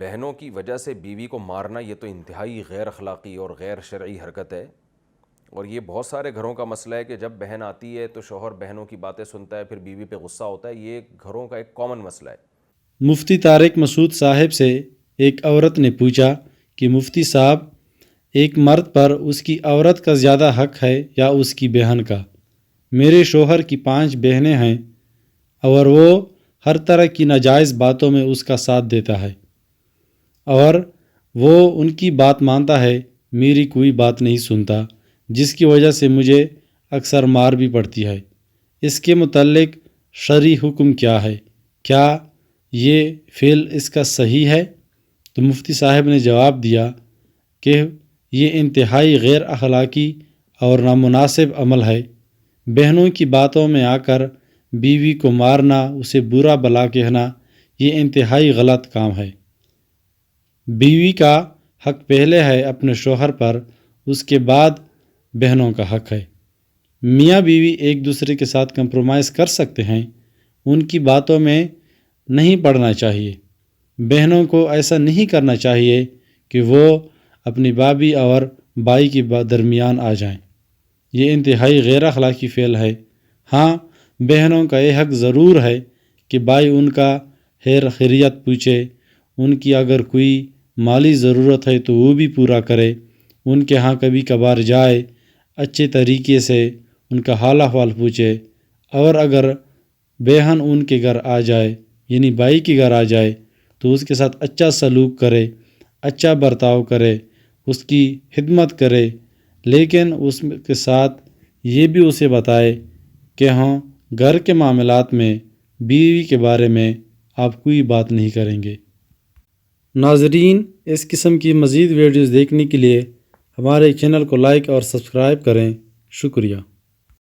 بہنوں کی وجہ سے بیوی کو مارنا یہ تو انتہائی غیر اخلاقی اور غیر شرعی حرکت ہے، اور یہ بہت سارے گھروں کا مسئلہ ہے کہ جب بہن آتی ہے تو شوہر بہنوں کی باتیں سنتا ہے، پھر بیوی پہ غصہ ہوتا ہے۔ یہ گھروں کا ایک کامن مسئلہ ہے۔ مفتی طارق مسعود صاحب سے ایک عورت نے پوچھا کہ مفتی صاحب، ایک مرد پر اس کی عورت کا زیادہ حق ہے یا اس کی بہن کا؟ میرے شوہر کی 5 بہنیں ہیں اور وہ ہر طرح کی ناجائز باتوں میں اس کا ساتھ دیتا ہے اور وہ ان کی بات مانتا ہے، میری کوئی بات نہیں سنتا، جس کی وجہ سے مجھے اکثر مار بھی پڑتی ہے۔ اس کے متعلق شرعی حکم کیا ہے؟ کیا یہ فعل اس کا صحیح ہے؟ تو مفتی صاحب نے جواب دیا کہ یہ انتہائی غیر اخلاقی اور نامناسب عمل ہے۔ بہنوں کی باتوں میں آ کر بیوی کو مارنا، اسے برا بلا کہنا، یہ انتہائی غلط کام ہے۔ بیوی کا حق پہلے ہے اپنے شوہر پر، اس کے بعد بہنوں کا حق ہے۔ میاں بیوی ایک دوسرے کے ساتھ کمپرومائز کر سکتے ہیں، ان کی باتوں میں نہیں پڑنا چاہیے۔ بہنوں کو ایسا نہیں کرنا چاہیے کہ وہ اپنی بھابھی اور بھائی کے درمیان آ جائیں۔ یہ انتہائی غیر اخلاقی فعل ہے۔ ہاں، بہنوں کا یہ حق ضرور ہے کہ بھائی ان کا خیر خیریت پوچھے، ان کی اگر کوئی مالی ضرورت ہے تو وہ بھی پورا کرے، ان کے ہاں کبھی کبھار جائے، اچھے طریقے سے ان کا حال احوال پوچھے، اور اگر بہن ان کے گھر آ جائے یعنی بھائی کے گھر آ جائے تو اس کے ساتھ اچھا سلوک کرے، اچھا برتاؤ کرے، اس کی خدمت کرے، لیکن اس کے ساتھ یہ بھی اسے بتائے کہ ہاں، گھر کے معاملات میں بیوی کے بارے میں آپ کوئی بات نہیں کریں گے۔ ناظرین، اس قسم کی مزید ویڈیوز دیکھنے کے لیے ہمارے چینل کو لائک اور سبسکرائب کریں۔ شکریہ۔